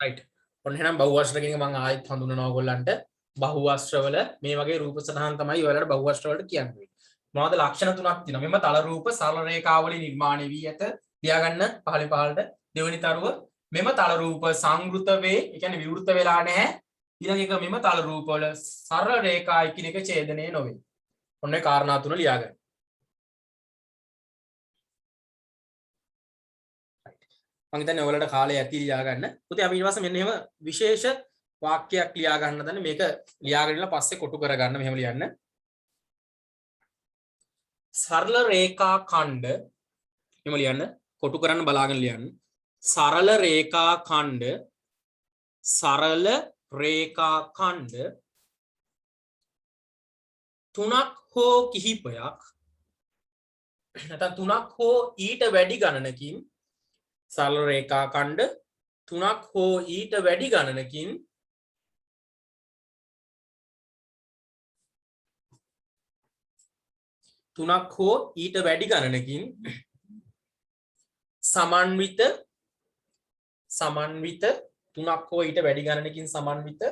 right ඔන්න එහෙනම් බහුවස්ත්‍ර කියන එක මම ආයෙත් හඳුන්වනවා ඔයගොල්ලන්ට බහුවස්ත්‍රවල මේ වගේ රූප සටහන් තමයි ඔයාලට බහුවස්ත්‍ර වලට කියන්නේ මොනවද ලක්ෂණ තුනක් තියෙනවා මෙම තල රූප සරල රේඛාවලින් නිර්මාණය වී ඇත ලියාගන්න පහලින් පහළට දෙවෙනි තරුව මෙම තල රූප සංවෘත වේ ඒ කියන්නේ විවෘත වෙලා නැහැ ඊළඟ එක මෙම තල රූප වල සරල රේඛා එකිනෙක ඡේදනය නොවේ ඔන්න ඒ කාරණා තුන ලියාගන්න මම හිතන්නේ ඔයාලට කාලය ඇති ලියා ගන්න. පුතේ අපි ඊට පස්සේ මෙන්න එහෙම විශේෂ වාක්‍යයක් ලියා ගන්න දන්නේ මේක ලියාගෙන ඉන්න පස්සේ කොටු කර ගන්න මෙහෙම ලියන්න. සරල රේඛා ඛණ්ඩ මෙහෙම ලියන්න. කොටු කරන්න බලාගෙන ලියන්න. සරල රේඛා ඛණ්ඩ තුනක් හෝ කිහිපයක් නැත්නම් තුනක් හෝ ඊට වැඩි ගණනකින් සරල රේඛා ඛණ්ඩ තුනක් හෝ ඊට වැඩි ගණනකින් සමන්විත තුනක් හෝ ඊට වැඩි ගණනකින් සමන්විත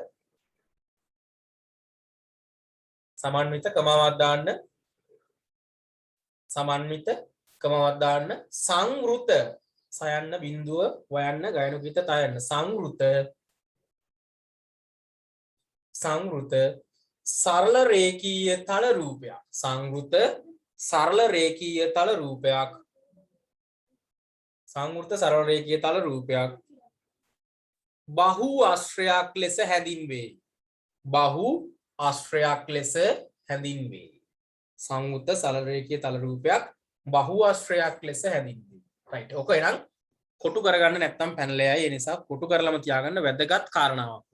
කමාවක් දාන්න සංවෘත සයන්න බිඳුව වයන්න ගයනුකිත තයන්න සංවෘත සරල රේඛීය තල රූපයක් බහු ආශ්‍රයක් ලෙස හැඳින්වේ සංවෘත සරල රේඛීය තල රූපයක් බහු ආශ්‍රයක් ලෙස හැඳින්වේ right ඔක එනම් කොටු කරගන්න නැත්නම් පැනලා යයි ඒ නිසා කොටු කරලම තියාගන්න වැදගත් කාරණාවක්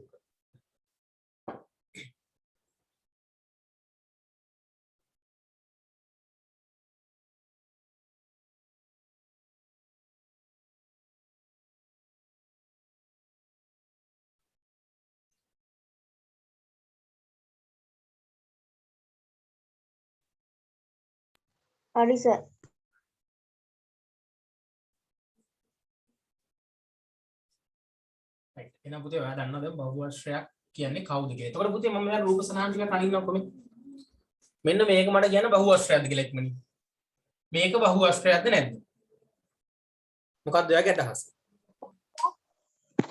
හරි සර් එහෙනම් පුතේ ඔයා දන්නවද බහුවස්ත්‍රයක් කියන්නේ කවුද කියලා. එතකොට පුතේ මම මෙයා රූප සටහන් ටික කලින් ඔක්කොම මෙන්න මේක මට කියන්න බහුවස්ත්‍රයක්ද කියලා ඉක්මනින්. මේක බහුවස්ත්‍රයක්ද නැද්ද? මොකක්ද ඔයාගේ අදහස?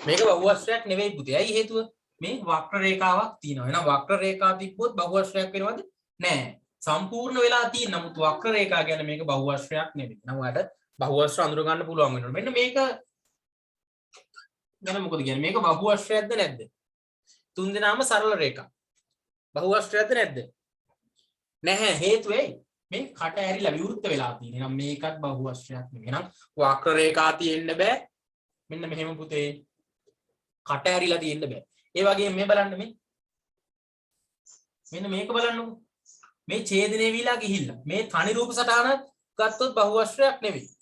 මේක බහුවස්ත්‍රයක් නෙවෙයි පුතේ. ඇයි හේතුව? මේ වක්‍ර රේඛාවක් තියෙනවා. එහෙනම් වක්‍ර රේඛා තිබ්බොත් බහුවස්ත්‍රයක් වෙනවද? නෑ. සම්පූර්ණ වෙලා තියෙන නමුත් වක්‍ර රේඛා කියන්නේ මේක බහුවස්ත්‍රයක් නෙවෙයි. එහෙනම් ඔයාලට බහුවස්ත්‍ර අඳුර ගන්න පුළුවන් වෙනවා. මෙන්න මේක ගැන මොකද කියන්නේ මේක බහුවස්ත්‍රයක්ද නැද්ද තුන් දෙනාම සරල රේඛා බහුවස්ත්‍රයක්ද නැද්ද නැහැ හේතුව ඇයි මේ කට ඇරිලා විවෘත වෙලා තියෙන. එහෙනම් මේකත් බහුවස්ත්‍රයක් නෙවෙයි. එහෙනම් වක්‍ර රේඛා තියෙන්න බෑ. මෙන්න මෙහෙම පුතේ කට ඇරිලා තියෙන්න බෑ. ඒ වගේම මේ බලන්න මෙන්න මේක බලන්නකො. මේ ඡේදනය විලා ගිහිල්ලා මේ තනි රූප සටහන ගත්තොත් බහුවස්ත්‍රයක් නෙවෙයි.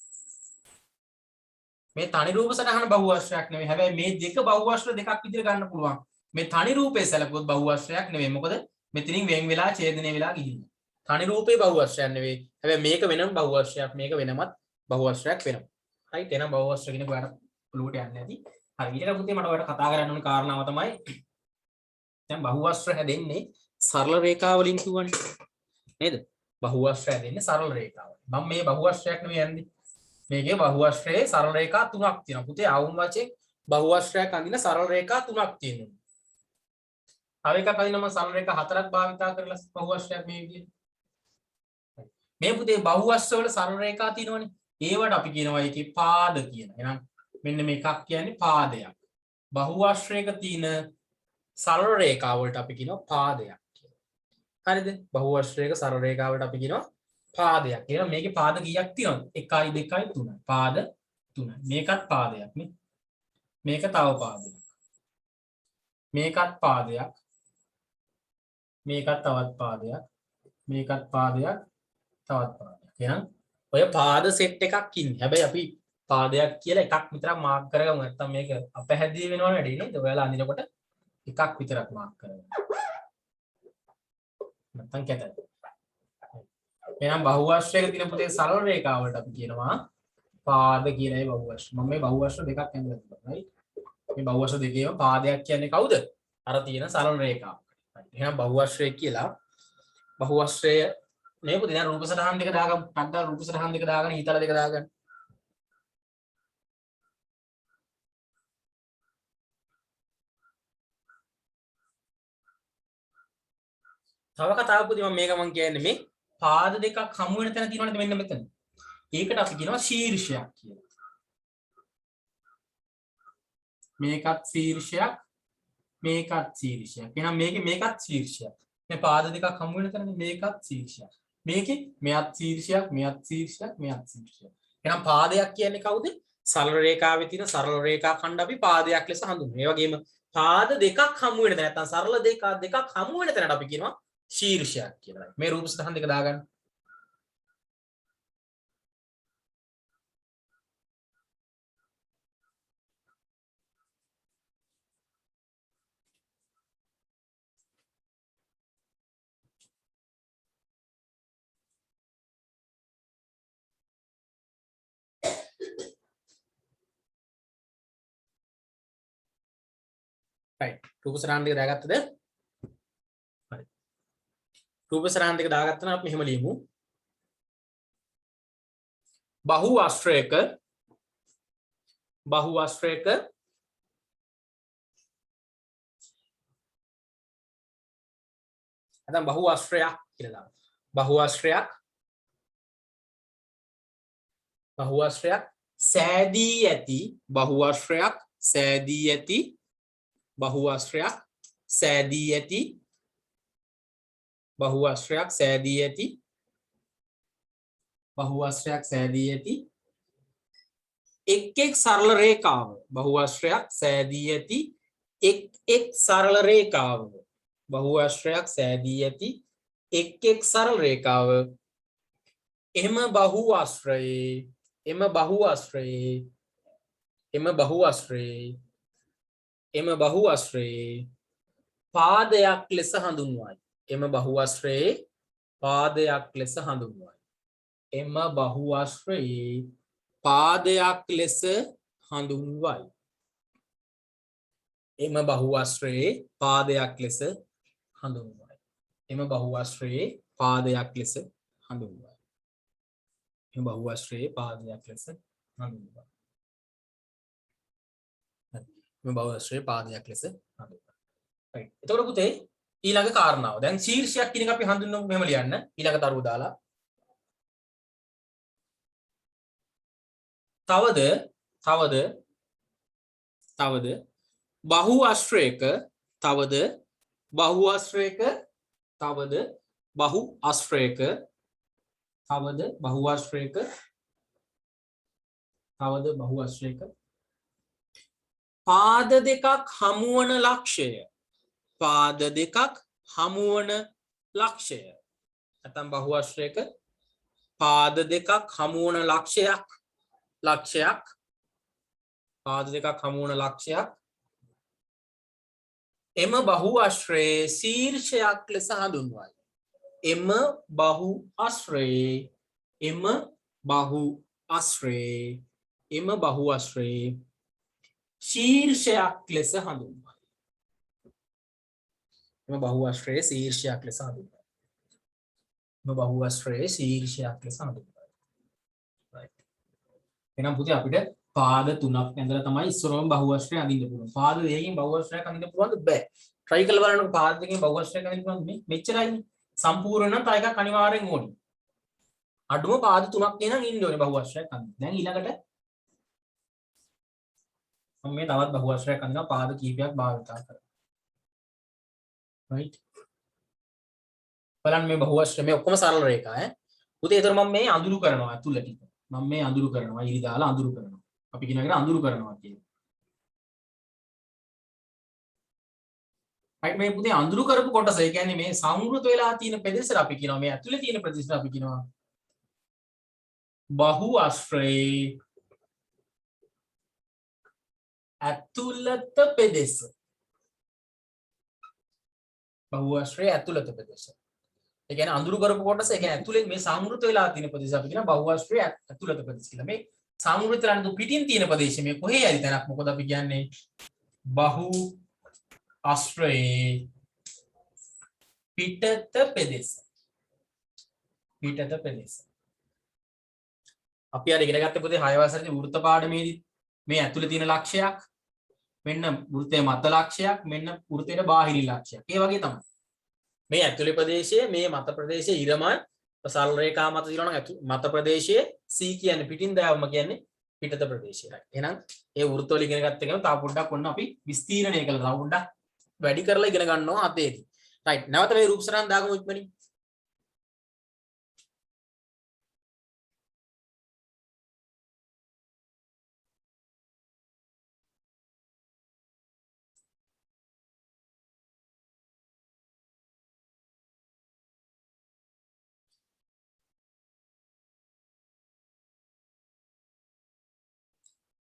මේ තනි රූප සටහන බහුවස්ත්‍රයක් නෙවෙයි. හැබැයි මේ දෙක බහුවස්ත්‍ර දෙකක් විදිහට ගන්න පුළුවන්. මේ තනි රූපේ සැලකුවොත් බහුවස්ත්‍රයක් නෙවෙයි. මොකද මෙතනින් වෙන් වෙලා ඡේදනය වෙලා ගිහිල්ලා. තනි රූපේ බහුවස්ත්‍රයක් නෙවෙයි. හැබැයි මේක වෙනම බහුවස්ත්‍රයක්. මේක වෙනමත් බහුවස්ත්‍රයක් වෙනවා. right එහෙනම් බහුවස්ත්‍ර කියන ඔයාලට ඔලුවට යන්නේ නැති. හරි ඊට පුතේ මට ඔයාලට කතා කරන්න ඕන කාරණාව තමයි දැන් බහුවස්ත්‍ර හැදෙන්නේ සරල රේඛා වලින් කියවනේ. නේද? බහුවස්ත්‍ර හැදෙන්නේ සරල රේඛා වලින්. මම මේ බහුවස්ත්‍රයක් නෙවෙයි යන්නේ. මේකේ බහුවස්ත්‍රයේ සරල රේඛා තුනක් තියෙනවා. පුතේ ආවුම් වශයෙන් බහුවස්ත්‍රයක් අඳින සරල රේඛා තුනක් තියෙනවා. තව එකක් අඳිනම සරල රේඛා හතරක් භාවිතා කරලා බහුවස්ත්‍රයක් මේ විදිහට. මේ පුතේ බහුවස්ත්‍ර වල සරල රේඛා තියෙනවනේ. ඒවට අපි කියනවා ඒකේ පාද කියලා. එහෙනම් මෙන්න මේකක් කියන්නේ පාදයක්. බහුවස්ත්‍රයක තියෙන සරල රේඛා වලට අපි කියනවා පාදයක් කියලා. හරිද? බහුවස්ත්‍රයක සරල රේඛා වලට අපි කියනවා පාදයක්. එහෙනම් මේකේ පාද කීයක් තියෙනවද? 1 2 3. පාද 3. මේකත් පාදයක් නේ. මේක තව පාදයක්. මේකත් පාදයක්. මේකත් තවත් පාදයක්. මේකත් පාදයක්. තවත් පාදයක්. එහෙනම් ඔය පාද සෙට් එකක් ඉන්නේ. හැබැයි අපි පාදයක් කියලා එකක් විතරක් මාක් කරගමු. නැත්තම් මේක අපැහැදිලි වෙනව වැඩි නේද? ඔයාලා අඳිනකොට එකක් විතරක් මාක් කරගන්න. නැත්තම් කැතයි. එහෙනම් බහුවස්ත්‍රයක තියෙන පුතේ සරල රේඛාවලට අපි කියනවා පාද කියලා ඒ බහුවස්ත්‍ර. මම මේ බහුවස්ත්‍ර දෙකක් ඇඳලා තිබුණා right. මේ බහුවස්ත්‍ර දෙකේම පාදයක් කියන්නේ කවුද? අර තියෙන සරල රේඛාව. එහෙනම් බහුවස්ත්‍රය කියලා බහුවස්ත්‍රය මේ පුතේ දැන් රූප සටහන් දෙක දාගමු. පද්දා රූප සටහන් දෙක දාගෙන ඊතල දෙක දාගන්න. තව කතාවක් පුතේ මම කියන්නේ මේ පාද දෙකක් හමු වෙන තැන තියෙනවනේ මෙන්න මෙතන. ඒකට අපි කියනවා ශීර්ෂයක් කියලා. මේකත් ශීර්ෂයක් මේකත් ශීර්ෂයක්. එහෙනම් මේකත් ශීර්ෂයක්. මේ පාද දෙකක් හමු වෙන තැනනේ මේකත් ශීර්ෂයක්. මේකේ මෙයත් ශීර්ෂයක් මෙයත් ශීර්ෂයක් මෙයත් ශීර්ෂයක්. එහෙනම් පාදයක් කියන්නේ කවුද? සරල රේඛාවේ තියෙන සරල රේඛා ඛණ්ඩ අපි පාදයක් ලෙස හඳුන්වනවා. ඒ වගේම පාද දෙකක් හමු වෙන තැන නැත්නම් සරල දෙකක් හමු වෙන තැනට අපි කියනවා ශීර්ෂයක් කියලා. මේ රූප සටහන් දෙක දාගන්න. right රූප සටහන් දෙක දාගත්තද? හරි. රූප සටහන් දෙක දාගත්තා නම් අපි මෙහෙම ලියමු. බහුවස්ත්‍රයක නැත්නම් බහුවස්ත්‍රයක් කියලා දාමු. බහුවස්ත්‍රයක් සෑදී ඇති බහුවස්ත්‍රයක් සෑදී ඇති බහුවස්ත්‍රයක් සෑදී ඇති බහුවස්ත්‍රයක් සෑදී ඇති බහුවස්ත්‍රයක් සෑදී ඇති එක් සරල රේඛාව බහුවස්ත්‍රයක් සෑදී ඇති එක් සරල රේඛාව බහුවස්ත්‍රයක් සෑදී ඇති එක් සරල රේඛාව එම බහුවස්ත්‍රයේ පාදයක් ලෙස හඳුන්වයි. එම බහුවස්ත්‍රයේ පාදයක් ලෙස හඳුන්වයි. එම බහුවස්ත්‍රයේ පාදයක් ලෙස හඳුන්වයි. එම බහුවස්ත්‍රයේ පාදයක් ලෙස හඳුන්වයි. එම බහුවස්ත්‍රයේ පාදයක් ලෙස හඳුන්වයි. එම බහුවස්ත්‍රයේ පාදයක් ලෙස හඳුන්වයි. මේ බහුවස්ත්‍රයේ පාදයක් ලෙස හඳුන්වනවා. right. එතකොට පුතේ ඊළඟ කාරණාව. දැන් ශීර්ෂයක් කියන එක අපි හඳුන්වමු මෙහෙම ලියන්න. ඊළඟ තරුව දාලා. තවද බහුවස්ත්‍රයක පාද දෙකක් හමුවන ලක්ෂය නැත්නම් බහුවස්ත්‍රයක පාද දෙකක් හමුවන ලක්ෂයක් එම බහුවස්ත්‍රයේ ශීර්ෂයක් ලෙස හඳුන්වයි. එම බහුවස්ත්‍රයේ ශීර්ෂයක් ලෙස හඳුන්වයි. එම බහුවස්ත්‍රයේ ශීර්ෂයක් ලෙස හඳුන්වයි. right. එහෙනම් පුතේ අපිට පාද තුනක් ඇඳලා තමයි ඉස්සරවම බහුවස්ත්‍රය අඳින්න පුළුවන්. පාද දෙකකින් බහුවස්ත්‍රයක් අඳින්න පුළුවන්ද? බෑ. try කරලා බලන්නකො පාද දෙකකින් බහුවස්ත්‍රයක් අඳින්න පුළුවන්ද? මෙච්චරයිනේ. සම්පූර්ණ නම් තව එකක් අනිවාර්යෙන් ඕනේ. අඩුම පාද තුනක් එනන් ඉන්න ඕනේ බහුවස්ත්‍රයක් අඳින්න. දැන් ඊළඟට මම මේ තවත් බහුවස්ත්‍රයක් අඳිනවා පාද කීපයක් භාවිතා කරලා. right. බලන්න මේ බහුවස්ත්‍ර මේ ඔක්කොම සරල රේඛා ඈ. පුතේ ඒතර මම මේ අඳුරු කරනවා අතුල ටික. මම මේ අඳුරු කරනවා ඉරි දාලා අඳුරු කරනවා. අපි කියන එකට අඳුරු කරනවා කියන්නේ. right මේ පුතේ අඳුරු කරපු කොටස ඒ කියන්නේ මේ සංවෘත වෙලා තියෙන ප්‍රදේශය අපි කියනවා මේ ඇතුලේ තියෙන ප්‍රදේශය අපි කියනවා බහුවස්ත්‍රයේ ඇතුළත ප්‍රදේශ. බහුවස්ත්‍රයේ ඇතුළත ප්‍රදේශ. ඒ කියන්නේ අඳුරු කරපු කොටස ඒ කියන්නේ ඇතුලේ මේ සංවෘත වෙලා තියෙන ප්‍රදේශය අපි කියනවා බහුවස්ත්‍රයේ ඇතුළත ප්‍රදේශ කියලා. මේ සංවෘත වෙලා නේද පිටින් තියෙන ප්‍රදේශය මේ කොහේ හරි තැනක් මොකද අපි කියන්නේ බහු ආශ්‍රයේ පිටත පෙදෙස. පිටත පෙදෙස. අපි අර ඉගෙන ගත්ත පොතේ 6 වසරේ වෘත්ත පාඩමේදී මේ ඇතුලේ තියෙන ලක්ෂයක් මෙන්න වෘත්තයේ මත ලක්ෂයක් මෙන්න වෘත්තයේ බාහිර ලක්ෂයක්. ඒ වගේ තමයි. මේ ඇතුලේ ප්‍රදේශයේ මේ මත ප්‍රදේශයේ ඉරමයි සරල රේඛා මත තියෙනවා නම් මත ප්‍රදේශයේ C කියන්නේ පිටින් දාවම කියන්නේ පිටත ප්‍රදේශයයි. එහෙනම් ඒ වෘත්ත වල ඉගෙන ගත්ත එකම තව පොඩ්ඩක් ඔන්න අපි විස්තීර්ණය කළා. තව පොඩ්ඩක් වැඩි කරලා ඉගෙන ගන්නවා අතේදී. රයිට්. නැවත මේ රූප සටහන් දාගමු ඉක්මනින්.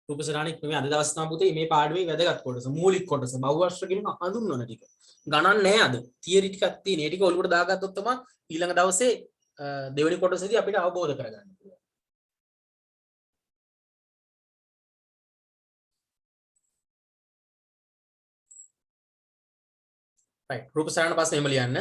රූප සටහන ඉක්මනින් අද දවස් තමයි පුතේ මේ පාඩමේ වැදගත් කොටස මූලික කොටස බහුවස්ත්‍ර කියන හඳුන්වන ටික. ගණන් නැහැ අද. තියරි ටිකක් තියෙන. ඒ ටික ඔලුවට දාගත්තොත් තමයි ඊළඟ දවසේ දෙවෙනි කොටසේදී අපිට අවබෝධ කරගන්න පුළුවන්. right රූප සටහන පස්සේ එම ලියන්න.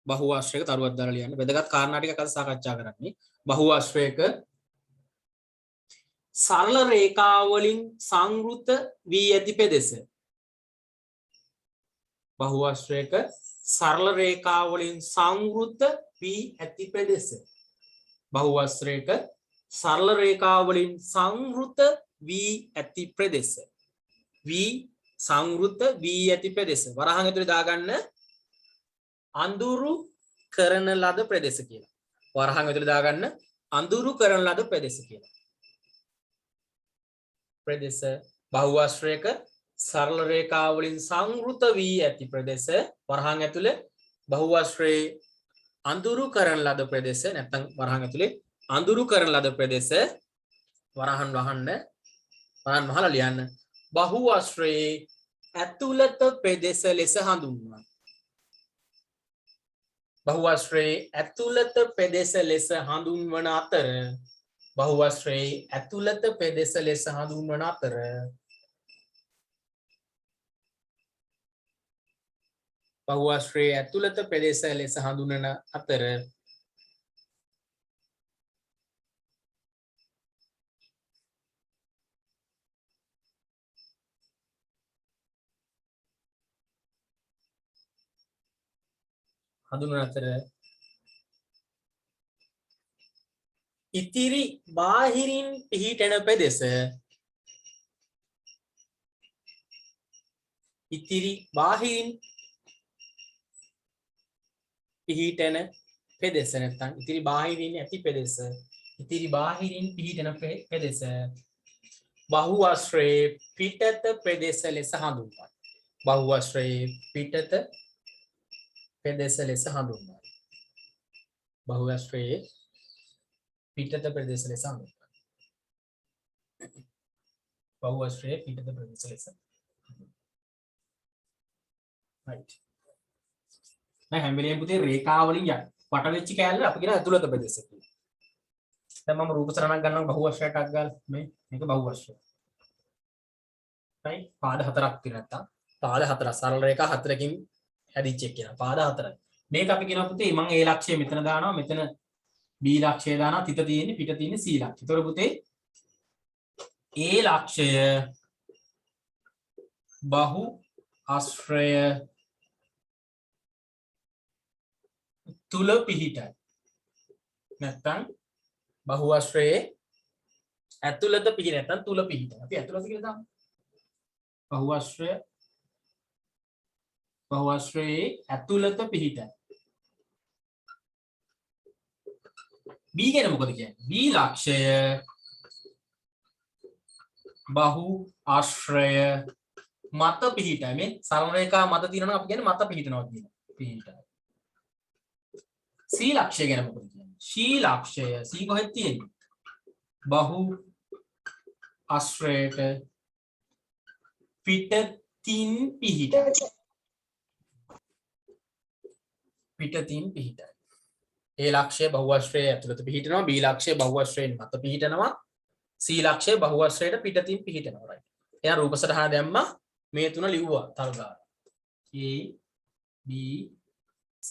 බහුවස්ත්‍රයක තරුවක් දාලා ලියන්න. වැදගත් කාරණා ටිකක් අද සාකච්ඡා කරන්නේ. බහුවස්ත්‍රයක සරල රේඛා වලින් සංවෘත වී ඇති පෙදෙස. බහුවස්ත්‍රයක සරල රේඛා වලින් සංවෘත වී ඇති පෙදෙස. බහුවස්ත්‍රයක සරල රේඛා වලින් සංවෘත වී ඇති ප්‍රදේශ. වී සංවෘත වී ඇති ප්‍රදේශ. වරහන් ඇතුලේ දාගන්න අඳුරු කරන ලද ප්‍රදේශ කියලා. වරහන් ඇතුලේ දාගන්න අඳුරු කරන ලද ප්‍රදේශ කියලා. ප්‍රදේශ බහුවස්ත්‍රයක සරල රේඛා වලින් සංවෘත වී ඇති ප්‍රදේශ. වරහන් ඇතුලේ බහුවස්ත්‍රයේ අඳුරු කරන ලද ප්‍රදේශ නැත්නම් වරහන් ඇතුලේ අඳුරු කරන ලද ප්‍රදේශ වරහන් වහලා ලියන්න. බහුවස්ත්‍රයේ ඇතුළත ප්‍රදේශ ලෙස හඳුන්වනවා. බහුවස්ත්‍රයේ ඇතුළත ප්‍රදේශ ලෙස හඳුන්වන අතර බහුවස්ත්‍රයේ ඇතුළත ප්‍රදේශ ලෙස හඳුන්වන අතර බහුවස්ත්‍රයේ ඇතුළත ප්‍රදේශ ලෙස හඳුන්වන අතර ඉතිරි බාහිරින් පිහිටන ප්‍රදේශ ඉතිරි බාහිරින් පිහිටන ප්‍රදේශ නැත්නම් ඉතිරි බාහිරින් ඇති ප්‍රදේශ ඉතිරි බාහිරින් පිහිටන ප්‍රදේශ බහුවස්ත්‍රයේ පිටත ප්‍රදේශ ලෙස හඳුන්වනවා. බහුවස්ත්‍රයේ පිටත ප්‍රදේශ ලෙස හඳුන්වනවා. බහුවස්ත්‍රයේ පිටත ප්‍රදේශ ලෙස හඳුන්වනවා. බහුවස්ත්‍රයේ පිටත ප්‍රදේශ ලෙස. right. දැන් හැම වෙලේම පුතේ රේඛා වලින් යට වට වෙච්ච කැලල අපි කියන ඇතුළත ප්‍රදේශ කියලා. දැන් මම රූප සරණක් ගන්නවා බහුවස්ත්‍රයක් ගාලා මේක බහුවස්ත්‍රය. right පාද හතරක් තියෙන නැත්තම් පාද හතරක් සරල රේඛා හතරකින් හැදිච්ච එක කියන පාද හතරයි. මේක අපි කියනවා පුතේ මම A ලක්ෂය මෙතන දානවා මෙතන B ලක්ෂය දානවා තිත තියෙන්නේ පිට තියෙන්නේ C ලක්ෂය. ඒතර පුතේ A ලක්ෂය බහු ආශ්‍රය තුල පිහිටයි. නැත්තම් බහු ආශ්‍රයේ ඇතුළත පිහිට නැත්තම් තුල පිහිටයි. අපි ඇතුළත කියලා දාමු. බහු ආශ්‍රයේ ඇතුළත පිහිටයි. B කියන මොකද කියන්නේ? B ලක්ෂය බහු ආශ්‍රය මත පිහිටයි. මේ සරල රේඛා මත තියෙනවා අපි කියන්නේ මත පිහිටනවා කියන පිහිටයි. C ලක්ෂය ගැන මොකද කියන්නේ? C ලක්ෂය C කොහෙද තියෙන්නේ? බහු ආශ්‍රයට පිටතින් පිහිටයි. පිටතින් පිහිටයි. A ලක්ෂය බහුවශ්‍රය ඇතුළත පිහිටනවා, B ලක්ෂය බහුවශ්‍රයෙන් මත පිහිටනවා, C ලක්ෂය බහුවශ්‍රයට පිටතින් පිහිටනවා. right. එහෙනම් රූප සටහන දැම්මා, මේ තුන ලිව්වා තල්ගාලා. A B C.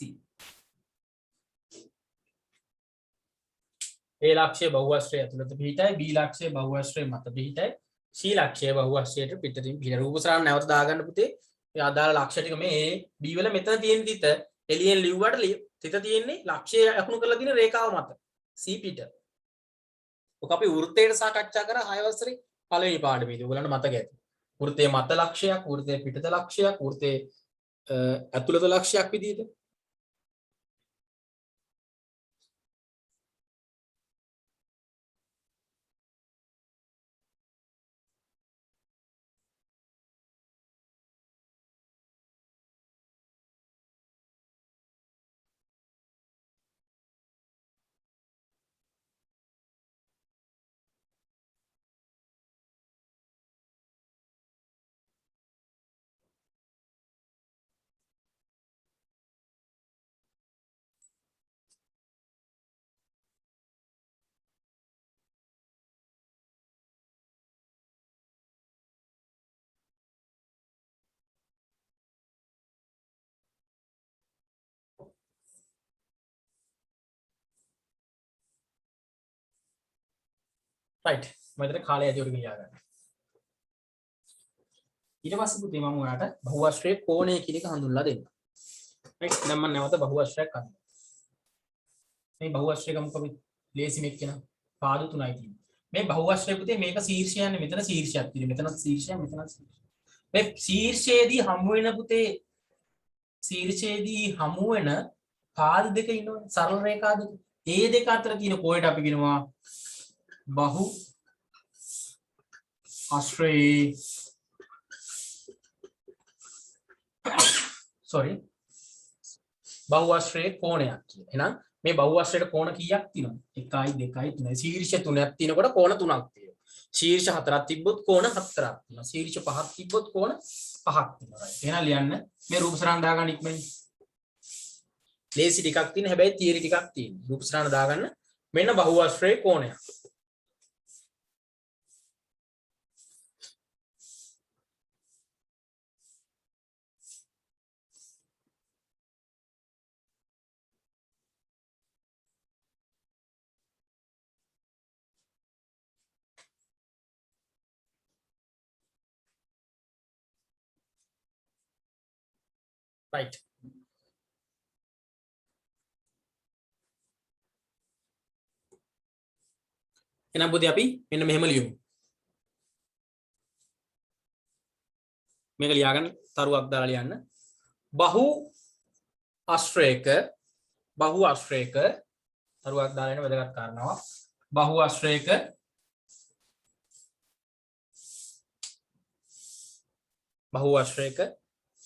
A ලක්ෂය බහුවශ්‍රය ඇතුළත පිහිටයි, B ලක්ෂය බහුවශ්‍රයෙන් මත පිහිටයි, C ලක්ෂය බහුවශ්‍රයට පිටතින් පිහිටයි. රූප සටහන නැවත දාගන්න පුතේ. මේ අදාළ ලක්ෂ ටික මේ A B වල මෙතන තියෙන තිත එළියෙන් ලිව්වට තිත තියෙන්නේ ලක්ෂය අකුණු කරලා තියෙන රේඛාව මත. C පිට. ඔක අපි වෘත්තයට සාකච්ඡා කරා 6 වසරේ පළවෙනි පාඩමේදී. ඔයගලන්ට මතක ඇති. වෘත්තයේ මත ලක්ෂයක්, වෘත්තයේ පිටත ලක්ෂයක්, වෘත්තයේ ඇතුළත ලක්ෂයක් විදිහට. right. මම හිතන්නේ කාලය ඇති උඩ ගියා ගන්න. ඊට පස්සේ පුතේ මම ඔයාලට බහුවශ්‍රයේ කෝණය කියන එක හඳුන්වලා දෙන්නම්. right. දැන් මම නැවත බහුවශ්‍රයක් ගන්නවා. මේ බහුවශ්‍රය ගමුකෝ අපි ලේසි මේක කියන පාදු තුනයි තියෙන්නේ. මේ බහුවශ්‍රය පුතේ මේක ශීර්ෂයන්නේ, මෙතන ශීර්ෂයක් තියෙනවා. මෙතනත් ශීර්ෂයක්, මෙතනත් ශීර්ෂයක්. මේ ශීර්ෂයේදී හමු වෙන පුතේ ශීර්ෂයේදී හමු වෙන පාද දෙක ඉන්නවනේ, සරල රේඛා දෙක. ඒ දෙක අතර තියෙන කෝණයට අපි කියනවා බහු ආශ්‍රේ බහු ආශ්‍රේ කෝණයක් කියලා. එහෙනම් මේ බහු ආශ්‍රේට කෝණ කීයක් තියෙනවද? 1 2 3. ශීර්ෂ 3ක් තියෙනකොට කෝණ 3ක් තියෙනවා. ශීර්ෂ 4ක් තිබ්බොත් කෝණ 4ක් තියෙනවා. ශීර්ෂ 5ක් තිබ්බොත් කෝණ 5ක් තියෙනවා. right. එහෙනම් ලියන්න මේ රූප සටහන දාගන්න ඉක්මනින්. ලේසි ටිකක් තියෙන, හැබැයි තියරි ටිකක් තියෙන. රූප සටහන දාගන්න. මෙන්න බහු ආශ්‍රේ කෝණයක්. right. එහෙනම් පුතේ අපි මෙන්න මෙහෙම ලියමු. මේක ලියාගන්න, තරුවක් දාලා ලියන්න. බහු ආශ්‍රයක තරුවක් දාලා එන වැදගත් කාරණාවක්. බහු ආශ්‍රයක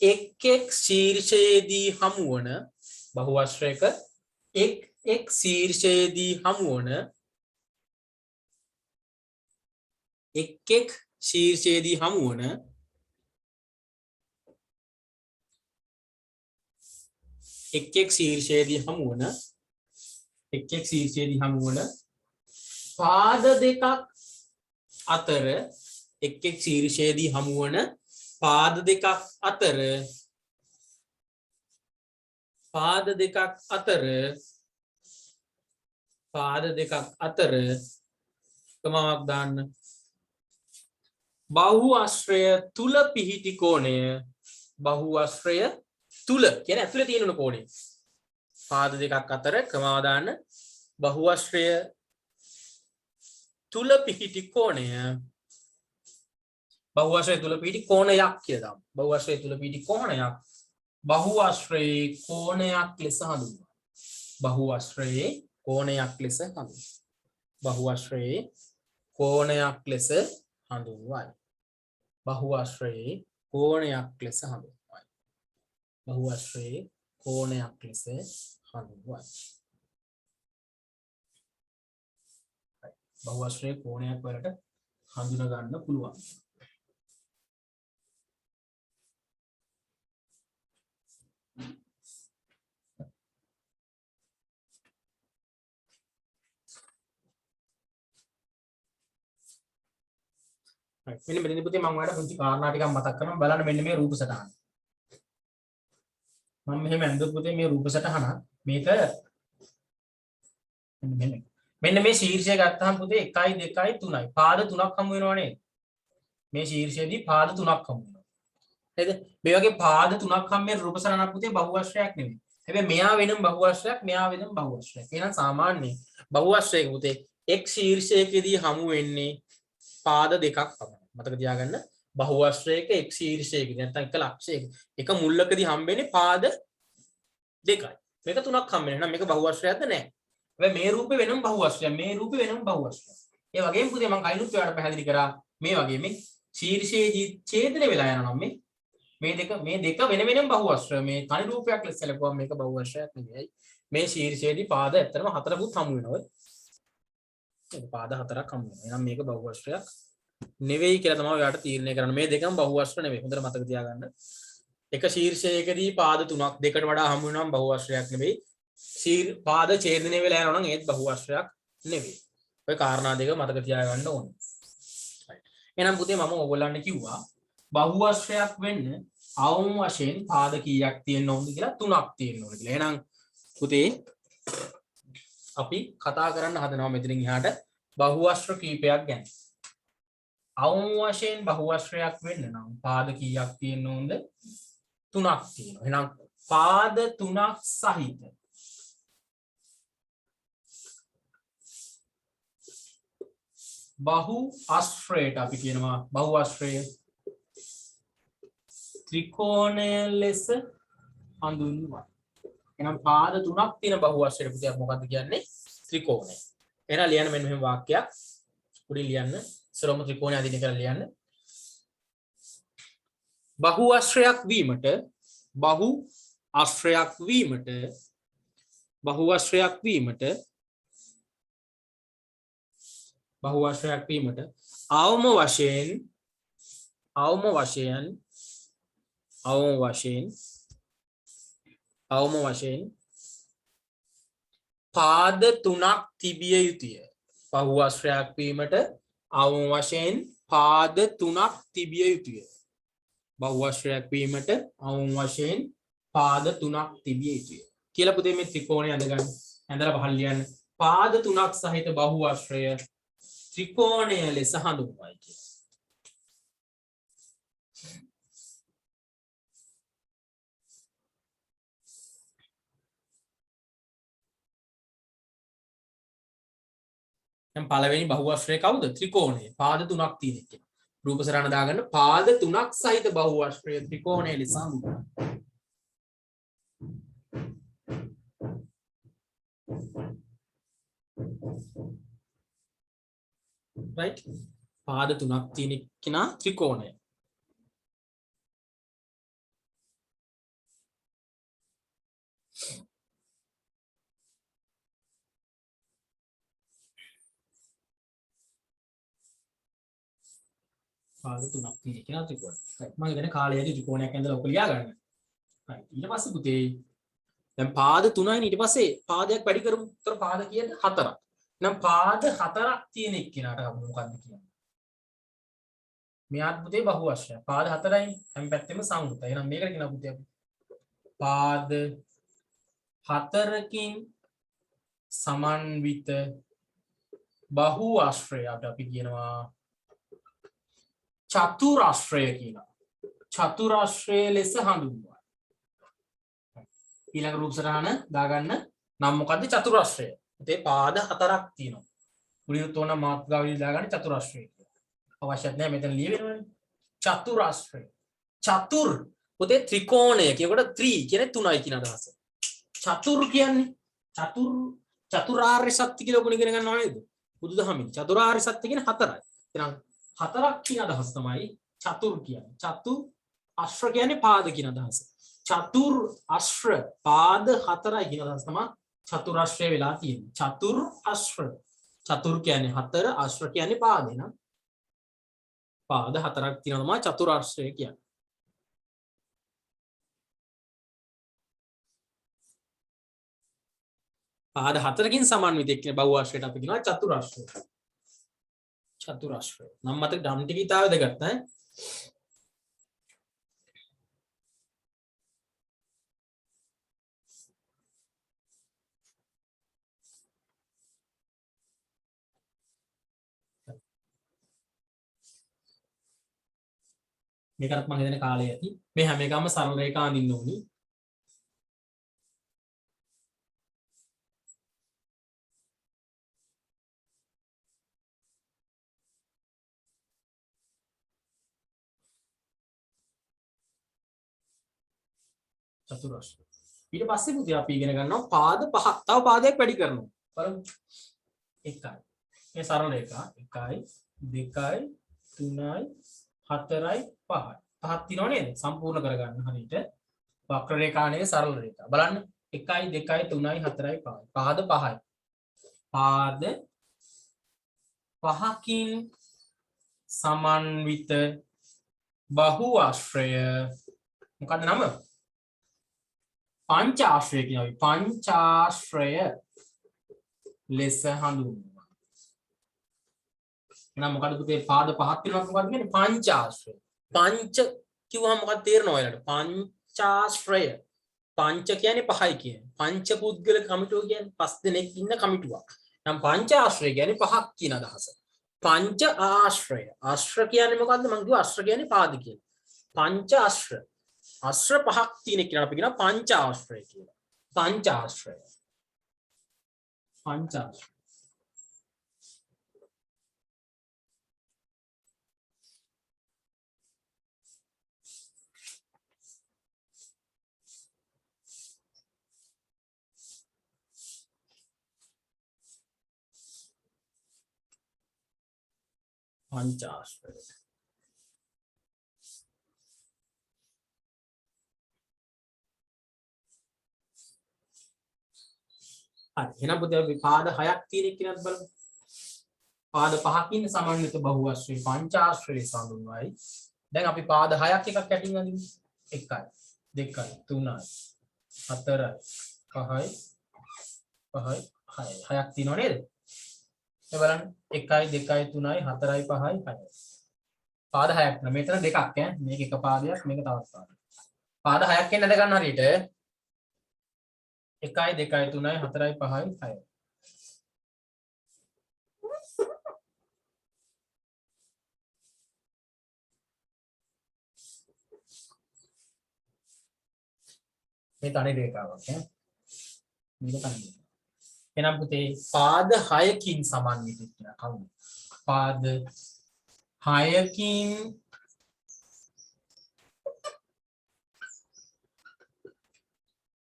එක් ශීර්ෂයේදී හමුවන බහු ආශ්‍රයක එක් ශීර්ෂයේදී හමුවන එක් ශීර්ෂයේදී හමුවන පාද දෙකක් අතර එක් ශීර්ෂයේදී හමුවන පාද දෙකක් අතර කමාවක් දාන්න. බහු ආශ්‍රය තුල පිහිටි කෝණය, බහු ආශ්‍රය තුල කියන්නේ ඇතුලේ තියෙන කෝණය. පාද දෙකක් අතර කමාව දාන්න. බහු ආශ්‍රය තුල පිහිටි කෝණය, බහු ආශ්‍රය තුල පිහිටි කෝණයක් කියලා දාමු. බහු ආශ්‍රය තුල පිහිටි කෝණයක් බහු ආශ්‍රයේ කෝණයක් ලෙස හඳුන්වනවා. බහු ආශ්‍රයේ කෝණයක් ලෙස හඳුන්වනවා. බහු ආශ්‍රයේ කෝණයක් ලෙස හඳුන්වයි. බහු ආශ්‍රයේ කෝණයක් ලෙස හඳුන්වයි. බහු ආශ්‍රයේ කෝණයක් ලෙස හඳුන්වයි. බහු ආශ්‍රයේ කෝණයක් වලට හඳුනා ගන්න පුළුවන්. මෙන්න මෙතනදී පුතේ මම ඔයාලට පුංචි කාරණා ටිකක් මතක් කරනවා බලන්න මෙන්න මේ රූප සටහන. මම මෙහෙම ඇඳුත් පුතේ මේ රූප සටහන මේක මෙන්න මේ ශීර්ෂය ගත්තාම පුතේ 1 2 3යි පාද 3ක් හමු වෙනව නේද? මේ ශීර්ෂයේදී පාද 3ක් හමු වෙනවා. නේද? මේ වගේ පාද 3ක් හම් මේ රූප සටහනක් පුතේ බහුවශ්‍රයක් නෙමෙයි. හැබැයි මෙයා වෙනම බහුවශ්‍රයක් මෙයා වෙනම බහුවශ්‍රයක්. එහෙනම් සාමාන්‍ය බහුවශ්‍රයක පුතේ එක් ශීර්ෂයකදී හමු වෙන්නේ පාද දෙකක් පමණයි. මතක තියාගන්න බහුවශ්‍රයක එක් ශීර්ෂයකදී නැත්නම් එක ලක්ෂයක එක මුල්ලකදී හම්බෙන්නේ පාද දෙකයි. මේක තුනක් හම්බ වෙනවා. මේක බහුවශ්‍රයක්ද නැහැ. හැබැයි මේ රූපේ වෙනම බහුවශ්‍රයක්. මේ රූපේ වෙනම බහුවශ්‍රයක්. ඒ වගේම පුතේ මම කලිනුත් ඔයාලට පැහැදිලි කරා මේ වගේ මේ ශීර්ෂයේ ඡේදනය වෙලා යනවා නම් මේ දෙක වෙන වෙනම බහුවශ්‍රය. මේ තනි රූපයක් ලෙස සැලකුවම මේක බහුවශ්‍රයක් නෙවෙයි. මේ ශීර්ෂයේදී පාද ඇත්තටම හතරකුත් හමු වෙනවා. ඒක පාද හතරක් හමු වෙනවා. එහෙනම් මේක බහුවශ්‍රයක් නෙවෙයි කියලා තමයි ඔයාලට තීරණය කරන්න. මේ දෙකම බහුවශ්‍ර නෙවෙයි. හොඳට මතක තියාගන්න. එක ශීර්ෂයකදී පාද තුනක් දෙකට වඩා හමු වෙනවා නම් බහුවශ්‍රයක් නෙවෙයි. පාද ඡේදනය වෙලා යනවා නම් ඒත් බහුවශ්‍රයක් නෙවෙයි. ඔය කාරණා දෙක මතක තියාගන්න ඕනේ. එහෙනම් පුතේ මම ඔයගොල්ලන්ට කිව්වා බහුවශ්‍රයක් වෙන්න අවම වශයෙන් පාද කීයක් තියෙන්න ඕනද කියලා 3ක් තියෙන්න ඕන කියලා. එහෙනම් පුතේ අපි කතා කරන්න හදනවා මෙතනින් එහාට බහුවශ්‍ර කීපයක් ගැන. අවම වශයෙන් බහුවශ්‍රයක් වෙන්න නම් පාද කීයක් තියෙන්න ඕනද? 3ක් තියෙනවා. එහෙනම් පාද 3ක් සහිත බහු ආශ්‍රයට අපි කියනවා බහු ආශ්‍රය ත්‍රිකෝණය ලෙස හඳුන්වනවා. එහෙනම් පාද 3ක් තියෙන බහු ආශ්‍රයට පුතේ මොකක්ද කියන්නේ? ත්‍රිකෝණය. එහෙනම් ලියන්න මෙන්න මෙහෙම වාක්‍යයක්. උඩින් ලියන්න. සරම ත්‍රිකෝණය අදින කරලා ලියන්න. බහු ආශ්‍රයක් වීමට බහු ආශ්‍රයක් වීමට බහු ආශ්‍රයක් වීමට බහු ආශ්‍රයක් වීමට අවම වශයෙන් පාද 3ක් තිබිය යුතුය. බහු ආශ්‍රයක් වීමට අවම වශයෙන් පාද 3ක් තිබිය යුතුය. බහු ආශ්‍රයක් වීමට අවම වශයෙන් පාද 3ක් තිබිය යුතුය. කියලා පුතේ මේ ත්‍රිකෝණය අඳගන්න. ඇඳලා පහළ ලියන්න. පාද 3ක් සහිත බහු ආශ්‍රය ත්‍රිකෝණය ලෙස හඳුන්වයි කියලා. දැන් පළවෙනි බහුවශ්‍රය කවුද? ත්‍රිකෝණය. පාද 3ක් තියෙන එක. රූප සරණ දාගන්න පාද 3ක් සහිත බහුවශ්‍රය ත්‍රිකෝණය ලෙස හඳුන්වනවා. right? පාද 3ක් තියෙන කෙනා ත්‍රිකෝණය. පාද 3ක් තියෙන කෙනා ත්‍රිකෝණය. right. මම ඉතින් කාලයේදී ත්‍රිකෝණයක් ඇඳලා ඔක ලියා ගන්න. right. ඊට පස්සේ පුතේ දැන් පාද 3යි ඊට පස්සේ පාදයක් වැඩි කරමු. උතර පාද කියන්නේ 4ක්. නම් පාද 4ක් තියෙන එක්කිනාට මොකක්ද කියන්නේ? මෙයාත් පුතේ බහුවශ්‍රය. පාද 4යි හැම පැත්තෙම සංවෘතයි. එහෙනම් මේකට කියනවා පුතේ අපි පාද 4කින් සමන්විත බහුවශ්‍රයට අපි කියනවා චතුරාශ්‍රය කියලා. චතුරාශ්‍රය ලෙස හඳුන්වනවා. ඊළඟ රූප සටහන දාගන්න. නම් මොකද්ද චතුරාශ්‍රය? පුතේ පාද 4ක් තියෙනවා. උඩින් තෝරන මාතෘකාවලිය දාගන්න චතුරාශ්‍රය කියලා. අවශ්‍යත් නැහැ මෙතන ලියවෙනවනේ. චතුරාශ්‍රය. චතුර් පුතේ ත්‍රිකෝණය කියනකොට ත්‍රි කියන්නේ 3යි කියන අදහස. චතුර් කියන්නේ චතුරාර්ය සත්‍ය කියලා ඔබ ඉගෙන ගන්නවා නේද? බුදුදහමින් චතුරාර්ය සත්‍ය කියන්නේ 4යි. එහෙනම් 4ක් කියන අදහස තමයි චතුර් කියන්නේ. චතු අශ්‍ර කියන්නේ පාද කියන අදහස. චතුර් අශ්‍ර පාද 4යි කියන අදහස තමයි චතුරාශ්‍රය වෙලා තියෙන්නේ. චතුර් අශ්‍ර. චතුර් කියන්නේ 4, අශ්‍ර කියන්නේ පාද. එහෙනම් පාද 4ක් තියෙනවා තමයි චතුරාශ්‍රය කියන්නේ. පාද 4කින් සමන්විත එක්ක බහුආශ්‍රයට අපි කියනවා චතුරාශ්‍රය. චතුරාශ්‍රය නම් මත ඩම් ටික ඉතාල දෙකට ඈ මේකත් මම හිතන්නේ කාලය ඇති මේ හැම එකම සරල රේඛා අඳින්න ඕනි චතුරාශ්‍රය ඊට පස්සේ පුතේ අපි ඉගෙන ගන්නවා පාද පහක් තව පාදයක් වැඩි කරනවා බලමු 1යි මේ සරල රේඛා 1යි 2යි 3යි 4යි 5යි පහක් තියෙනව නේද සම්පූර්ණ කරගන්න හරියට වක්‍ර රේඛා නෙවෙයි සරල රේඛා බලන්න 1යි 2යි 3යි 4යි 5යි පාද 5යි පාද පහකින් සමන්විත බහුආශ්‍රය මොකක්ද නම පංචාශ්‍රය කියනවා පංචාශ්‍රය ලෙස හඳුන්වනවා එහෙනම් මොකද පුතේ පාද පහක් තියෙනවා මොකක්ද කියන්නේ පංචාශ්‍රය පංච කිව්වම මොකක්ද තේරෙනව ඔයාලට පංචාශ්‍රය පංච කියන්නේ පහයි කියන්නේ පංච පුද්ගල කමිටුව කියන්නේ පස් දෙනෙක් ඉන්න කමිටුවක් නම් පංචාශ්‍රය කියන්නේ පහක් කියන අදහස පංච ආශ්‍රය ආශ්‍රය කියන්නේ මොකද්ද මම කිව්වා ආශ්‍රය කියන්නේ පාද කියලා පංච ආශ්‍රය ආශ්‍රය පහක් තියෙන කියලා අපි කියනවා පංචාශ්‍රය කියලා පංචාශ්‍රය පංචාශ්‍රය පංචාශ්‍රය හරි එහෙනම් පුතේ අපි පාද 6ක් තියෙන කියලාත් බලමු පාද 5කින් සමන්විත බහුආශ්‍රය පංචාශ්‍රය සඳහන්වයි දැන් අපි පාද 6ක් එකක් යටින් අඳිමු 1යි 2යි 3යි 4යි 5යි 6යි 6ක් තියෙනව නේද මේ බලන්න 1යි 2යි 3යි 4යි 5යි 6යි පාද 6ක් නේ මෙතන දෙකක් ඈ මේක එක පාදයක් මේක තවත් පාදයක් පාද 6ක් එන්න ගන්න හරියට 1යි 2යි 3යි 4යි 5යි 6යි මේ තනි රේඛාවක් ඈ මේක තනි එහෙනම් පුතේ පාද 6කින් සමන්විත කියලා කවුද පාද 6කින්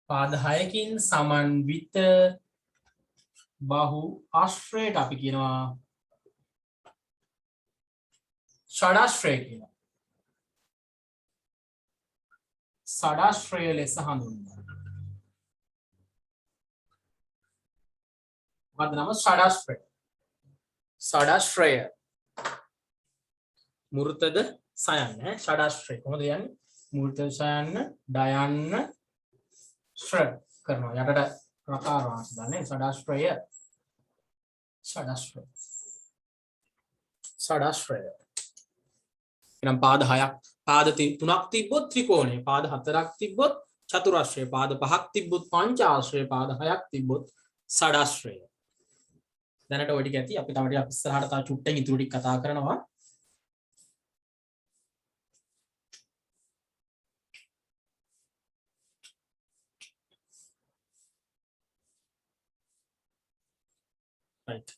පාද 6කින් සමන්විත බහු ආශ්‍රයට අපි කියනවා ෂඩාශ්‍රය කියලා ෂඩාශ්‍රය ලෙස හඳුන්වනවා මොකක්ද නම ෂඩාශ්‍රය ෂඩාශ්‍රය මූර්තද සයන්න ෂඩාශ්‍රය කොහොමද යන්නේ මූර්තද සයන්න ඩයන්න ශ්‍ර කරනවා යටට ප්‍රකාර වාස් දන්නේ ෂඩාශ්‍රය ෂඩාශ්‍රය ෂඩාශ්‍රය එනම් පාද 6ක් පාද 3ක් තිබ්බොත් ත්‍රිකෝණය පාද 4ක් තිබ්බොත් චතුරාශ්‍රය පාද 5ක් තිබ්බොත් පංචාශ්‍රය පාද 6ක් තිබ්බොත් ෂඩාශ්‍රය දැනට ඔය ටික ඇති අපි තව ටිකක් ඉස්සරහට තව චුට්ටෙන් ඉතුරු ටික කතා කරනවා right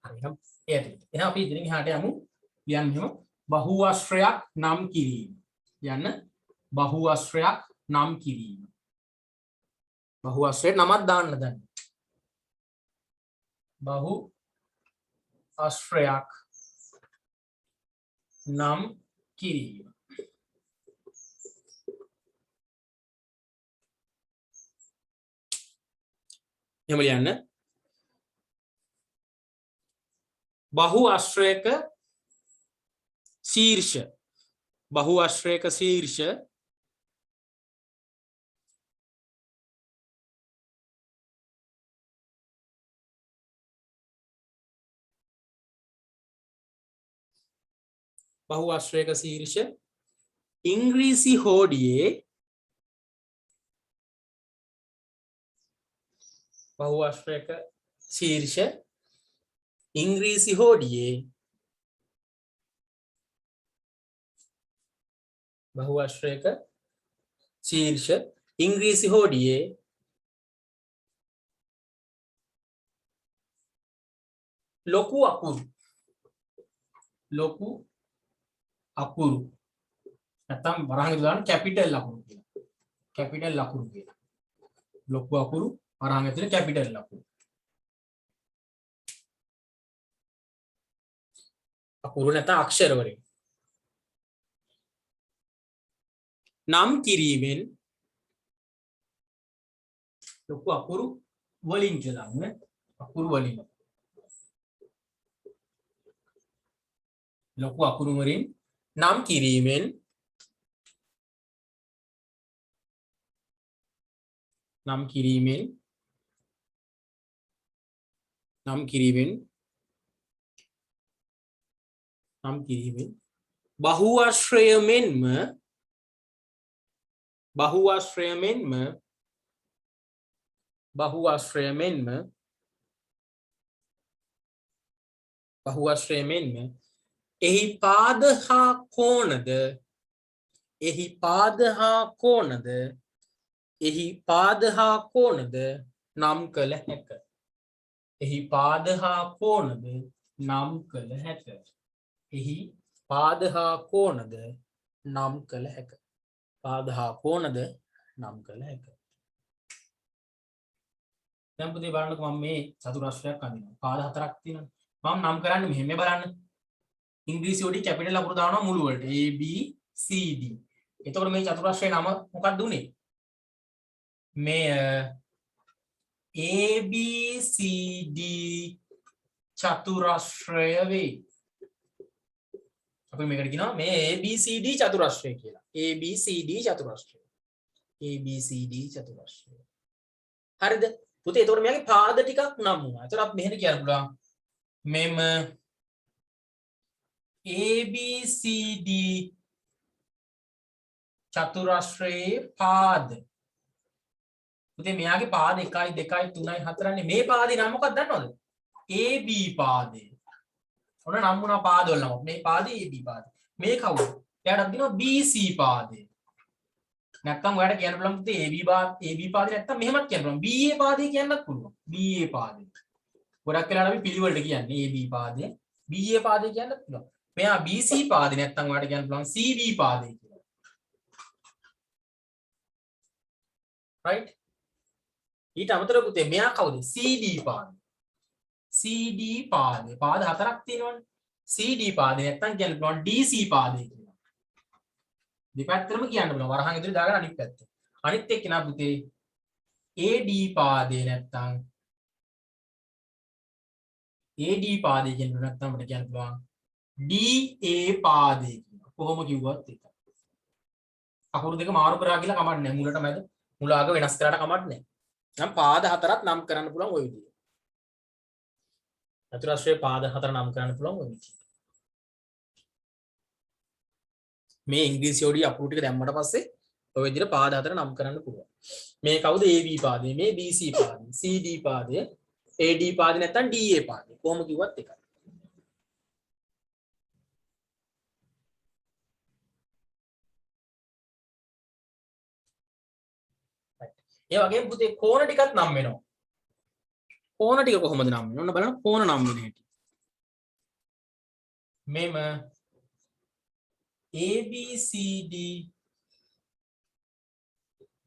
එහෙනම් එහෙනම් අපි ඉතින් එහාට යමු ලියන්න එහෙම බහුආශ්‍රයක් නම් කිරීම යන්න බහුආශ්‍රයක් නම් කිරීම බහු ආශ්‍රයට නමක් දාන්න දැන්. බහු ආශ්‍රයක් නම් කිරීම. එහෙම ලියන්න. බහු ආශ්‍රයක ශීර්ෂ. බහු ආශ්‍රයක ශීර්ෂ බහු ආශ්‍රයක ශීර්ෂ ඉංග්‍රීසි හෝඩියේ බහු ආශ්‍රයක ශීර්ෂ ඉංග්‍රීසි හෝඩියේ බහු ආශ්‍රයක ශීර්ෂ ඉංග්‍රීසි හෝඩියේ ලොකු අකුරු නැත්නම් වරහන් දාන්න කැපිටල් අකුරු කියලා. කැපිටල් අකුරු කියලා. ලොකු අකුරු වරහන් ඇතුලේ කැපිටල් අකුරු. අකුරු නැත්නම් අක්ෂර වලින් නම් කිරීමෙන් ලොකු අකුරු වලින් කියලා නේ. අකුරු වලින් ලොකු අකුරු වලින් නම් කිරීමෙන් බහු ආශ්‍රය මෙන්ම එහි පාද හා කෝණද නම් කළ හැක. එහි පාද හා කෝණද නම් කළ හැක. එහි පාද හා කෝණද නම් කළ හැක. පාද හා කෝණද නම් කළ හැක. දැන් පුතේ බලන්නකෝ මම මේ චතුරස්‍රයක් අඳිනවා. පාද හතරක් තියෙනවා. මම නම් කරන්නේ මෙහෙම බලන්න. ඉංග්‍රීසි වලදී කැපිටල් අකුරු දානවා මුළු වලට. A B C D. එතකොට මේ චතුරස්‍රයේ නම මොකක්ද උනේ? මේ A B C D චතුරස්‍රය වේ. අපි මේකට කියනවා මේ A B C D චතුරස්‍රය කියලා. A B C D චතුරස්‍රය. A B C D චතුරස්‍රය. හරිද? පුතේ එතකොට මෙයාගේ පාද ටිකක් නම් වුණා. එතකොට අපි මෙහෙම කියන්න පුළුවන්. මෙම ABCD චතුරස්‍රයේ පාද. පුතේ මෙයාගේ පාද 1 2 3 4 මේ පාදේ නම මොකක්ද දන්නවද? AB පාදේ. ඔන්න නම් වුණා පාදවල නම. මේ පාදේ AB පාදේ. මේ කවුද? එයාට අපි කියනවා BC පාදේ. නැත්තම් ඔයාලට කියන්න පුළුවන් පුතේ AB පාදේ නැත්තම් මෙහෙමත් කියන්න පුළුවන්. BA පාදේ කියන්නත් පුළුවන්. BA පාදේ. ගොඩක් වෙලාවට අපි පිළිවෙලට කියන්නේ AB පාදේ. BA පාදේ කියන්නත් පුළුවන්. මෙයා BC පාදේ නැත්තම් ඔයාලට කියන්න පුළුවන් CD පාදේ කියලා. right? ඊට අමතරව පුතේ මෙයා කවුද? CD පාදේ. CD පාදේ. පාද හතරක් තියෙනවනේ. CD පාදේ නැත්තම් කියන්න පුළුවන් DC පාදේ කියලා. දෙපැත්තටම කියන්න පුළුවන්. වරහන් ඉදිරිය දාගෙන අනිත් පැත්ත. අනිත් එක්ක නා පුතේ AD පාදේ නැත්තම් AD පාදේ කියන නැත්තම් අපිට කියන්න පුළුවන් DA පාදේ කියලා. කොහොම කිව්වත් එකයි. අකුරු දෙක මාරු කරා කියලා කමක් නැහැ. මුලට මැද මුල අග වෙනස් කරාට කමක් නැහැ. නම් පාද හතරක් නම් කරන්න පුළුවන් ওই විදිහට. චතුරස්‍රයේ පාද හතර නම් කරන්න පුළුවන් ওই විදිහට. මේ ඉංග්‍රීසි වලදී අකුරු ටික දැම්මට පස්සේ ඔය විදිහට පාද හතර නම් කරන්න පුළුවන්. මේ කවුද? AB පාදේ, මේ BC පාදේ, CD පාදේ, AD පාදේ නැත්නම් DA පාදේ. කොහොම කිව්වත් එකයි. ඒ වගේම පුතේ කෝණ ටිකක් නම් වෙනවා. කෝණ ටික කොහොමද නම් වෙන්නේ? ඔන්න බලන්න කෝණ නම් වෙන හැටි. මෙම ABCD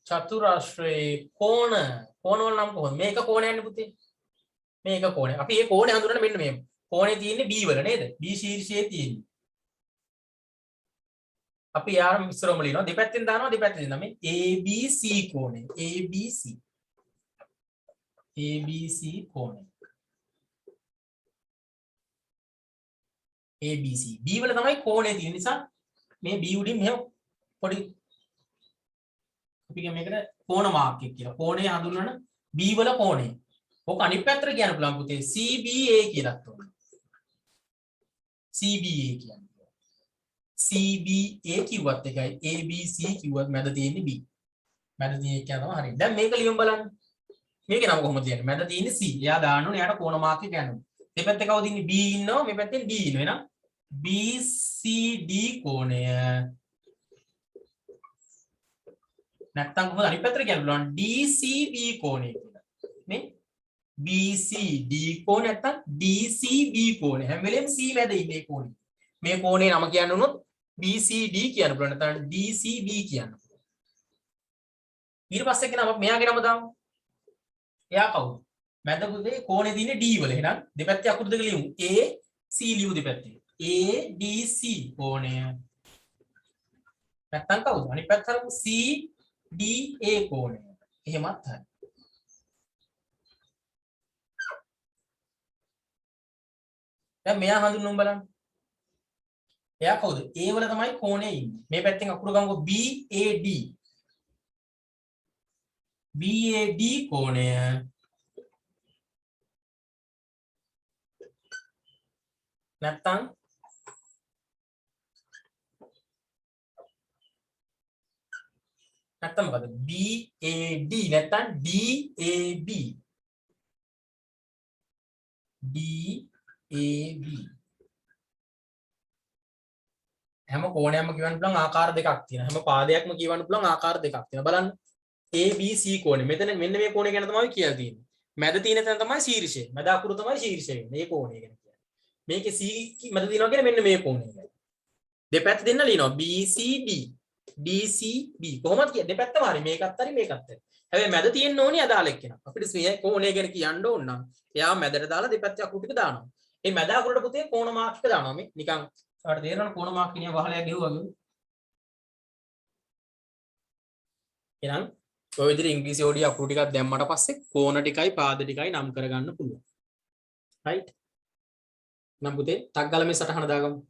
චතුරාශ්‍රයේ කෝණවල නම් කොහොමද මේක කෝණයන්නේ පුතේ මේක කෝණය අපි මේ කෝණය හඳුනන මෙන්න මේ කෝණේ තියෙන්නේ B වල නේද B ශීර්ෂයේ තියෙන්නේ අපි යාර ඉස්සරම ලියනවා දෙපැත්තෙන් දානවා දෙපැත්තෙන් දානවා මේ ABC කෝණය ABC කෝණය ABC B වල තමයි කෝණය තියෙන නිසා මේ B උඩින් මෙහෙම පොඩි අපි කියමු මේකට කෝණ මාක් එක කියලා. කෝණය හඳුන්වන B වල කෝණය. ඔක අනිත් පැත්තට කියන්න පුළුවන් පුතේ CBA කියලා තෝරන්න. CBA කියන්නේ. CBA කිව්වත් එකයි ABC කිව්වත් මැද තියෙන්නේ B. මැද තියෙන එක තමයි හරියට. දැන් මේක ලියමු බලන්න. මේකේ නම කොහොමද ලියන්නේ? මැද තියෙන්නේ C. එයා දාන්න ඕනේ. එයාට කෝණ මාක් එක ගන්න. දෙපැත්තේ කවුද ඉන්නේ? B ඉන්නවා. මේ පැත්තෙන් D ඉන්නවා. එහෙනම් BCD කෝණය නැත්තම් කොහොමද අනිත් පැත්තට කියන්න පුළුවන් DCB කෝණය කියලා. නේ? BCD කෝණය නැත්තම් DCB කෝණය. හැම වෙලෙම C මැද ඉන්නේ කෝණය. මේ කෝණේ නම කියන්න උනොත් BCD කියන්න පුළුවන් නැත්තම් DCB කියන්න පුළුවන්. ඊට පස්සේ කෙනා අපි මෙයාගේ නම දාමු. එයා කවුද? මැද පුතේ කෝණේ තියෙන්නේ D වල. එහෙනම් දෙපැත්තේ අකුරු දෙක ලියමු. AC ලියමු දෙපැත්තේ. ADC කෝණය. නැත්තම් කවුද? අනිත් පැත්ත හරපු CDA කෝණය. එහෙමත් හරි. දැන් මෙයා හඳුන්වමු බලන්න. එයා කවුද? A වල තමයි කෝණය ඉන්නේ. මේ පැත්තෙන් අකුරු ගමුකෝ BAD. BAD කෝණය නැත්තම් මොකද? BAD නැත්තම් DAB. DAB හැම කෝණයක්ම කියවන්න පුළුවන් ආකාර දෙකක් තියෙනවා. හැම පාදයක්ම කියවන්න පුළුවන් ආකාර දෙකක් තියෙනවා. බලන්න. ABC කෝණය. මෙතන මෙන්න මේ කෝණය ගැන තමයි කියලා තියෙන්නේ. මැද තියෙන තැන තමයි ශීර්ෂය. මැද අකුරු තමයි ශීර්ෂය වෙන්නේ. මේ කෝණය ගැන කියන්නේ. මේකේ C මැද තියෙනවා කියන්නේ මෙන්න මේ කෝණය ගැන. දෙපැත්ත දෙන්න ලියනවා BCD DCB කොහොමද කියන්නේ? දෙපැත්තම හරි. මේකත් හරි මේකත් හරි. හැබැයි මැද තියෙන්න ඕනේ අදාළ එක්කෙනා. අපිට මේ කෝණය ගැන කියන්න ඕන නම් එයා මැදට දාලා දෙපැත්තේ අකුරු ටික දානවා. මේ මැද අකුරට පුතේ කෝණ මාක් එක දානවා. මේ නිකන් ඔයාලට තේරෙනවද කෝණ මාක් කියන වහලයක් ගෙවුවා වගේ. එහෙනම් ඔය විදිහට ඉංග්‍රීසි ඕඩිය අකුරු ටිකක් දැම්මට පස්සේ කෝණ ටිකයි පාද ටිකයි නම් කරගන්න පුළුවන්. රයිට්. නම් පුතේ ටක් ගාලා මේ සටහන දාගමු.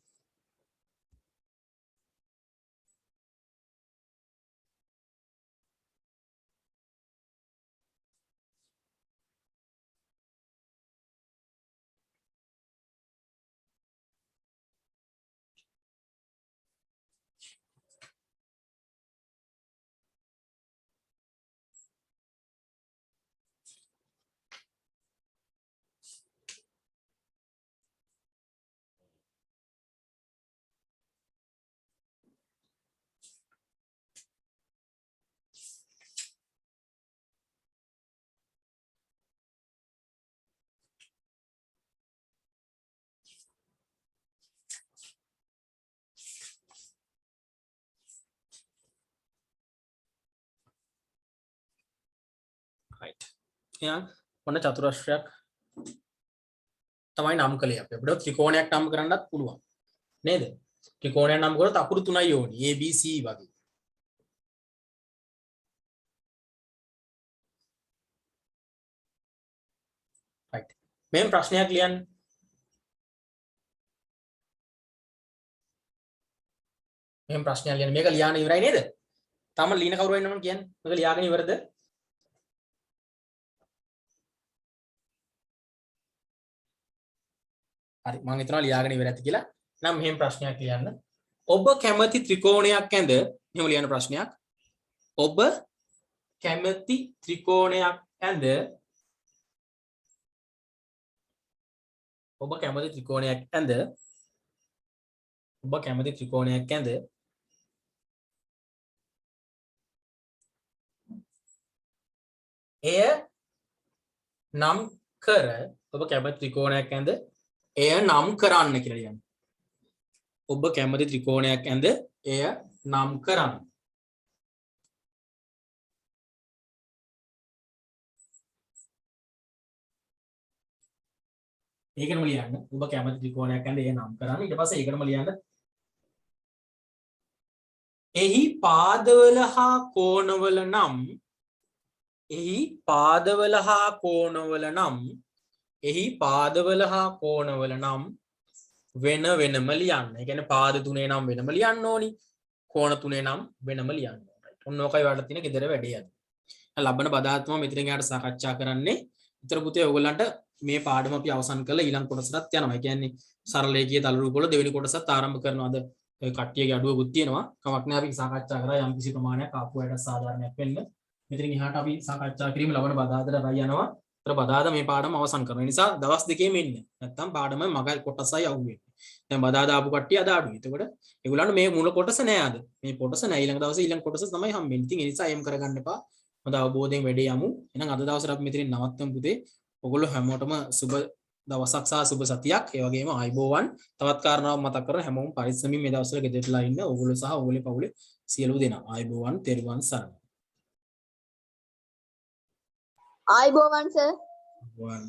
right එහෙනම් ඔන්න චතුරස්‍රයක් තමයි නම් කළේ අපි. අපිට ත්‍රිකෝණයක් නම් කරන්නත් පුළුවන්. නේද? ත්‍රිකෝණයක් නම් කරොත් අකුරු තුනයි ඕනි. A B C වගේ. right. මෙහෙම ප්‍රශ්නයක් ලියන්න. මෙහෙම ප්‍රශ්නයක් ලියන්න. මේක ලියාගෙන ඉවරයි නේද? තාම ලියන කවුරු වෙනවද කියන්නේ? මේක ලියාගෙන ඉවරද? හරි මම හිතනවා ලියාගෙන ඉවර ඇති කියලා. නම් මෙහෙම ප්‍රශ්නයක් ලියන්න. ඔබ කැමති ත්‍රිකෝණයක් ඇඳ මෙහෙම ලියන ප්‍රශ්නයක්. ඔබ කැමති ත්‍රිකෝණයක් ඇඳ ඔබ කැමති ත්‍රිකෝණයක් ඇඳ ඔබ කැමති ත්‍රිකෝණයක් ඇඳ එය නම් කර ඔබ කැමති ත්‍රිකෝණයක් ඇඳ එය නම් කරන්න කියලා ලියන්න. ඔබ කැමති ත්‍රිකෝණයක් ඇඳ එය නම් කරන්න. ඒකටම ලියන්න. ඔබ කැමති ත්‍රිකෝණයක් ගන්න ඒ නම් කරන්න. ඊට පස්සේ ඒකටම ලියන්න. එහි පාදවල හා කෝණවල නම් එහි පාදවල හා කෝණවල නම් එහි පාදවල හා කෝණවල නම් වෙන වෙනම ලියන්න. ඒ කියන්නේ පාද තුනේ නම් වෙනම ලියන්න ඕනි. කෝණ තුනේ නම් වෙනම ලියන්න ඕනයි. ඔන්න ඔකයි වලට තියෙන gedara වැඩේ අද. ලබන බදාත්ම මෙතනින් යාට සාකච්ඡා කරන්නේ. ඊතර පුතේ ඔයගොල්ලන්ට මේ පාඩම අපි අවසන් කරලා ඊළඟ කොටසටත් යනවා. ඒ කියන්නේ සරල රේඛීය තල රූප වල දෙවෙනි කොටසත් ආරම්භ කරනවා. අද ඔය කට්ටියගේ අඩුවකුත් තියෙනවා. කමක් නැහැ අපි සාකච්ඡා කරා යම් කිසි ප්‍රමාණයක් ආපු අයට සාධාරණයක් වෙන්න. මෙතනින් එහාට අපි සාකච්ඡා කිරීම ලබන බදාදට රයි යනවා. ඊතර බදාදා මේ පාඩම අවසන් කරනවා. ඒ නිසා දවස් දෙකේම ඉන්න. නැත්තම් පාඩම මගයි කොටසයි අහුවෙන්නේ. දැන් බදාදා ආපු කට්ටිය අද අඩුයි. එතකොට ඒගොල්ලන්ට මේ මුල කොටස නෑ අද. මේ කොටස නෑ ඊළඟ දවසේ ඊළඟ කොටස තමයි හම්බෙන්නේ. ඉතින් ඒ නිසා එම් කරගන්න එපා. හොඳ අවබෝධයෙන් වැඩේ යමු. එහෙනම් අද දවසට අපි මෙතනින් නවත්තමු පුතේ. ඔයගොල්ලෝ හැමෝටම සුබ දවසක් සහ සුබ සතියක්. ඒ වගේම ආයිබෝවන්. තවත් කාරණාවක් මතක් කරලා හැමෝම පරිස්සමින් මේ දවස්වල ගෙදරලා ඉන්න. ඔයගොල්ලෝ සහ ඔයගොල්ලේ පවුලේ සියලු දෙනා. ආයිබෝවන් තෙරුවන් සරණයි. ආයිබෝවන් සර්. ආයිබෝවන්.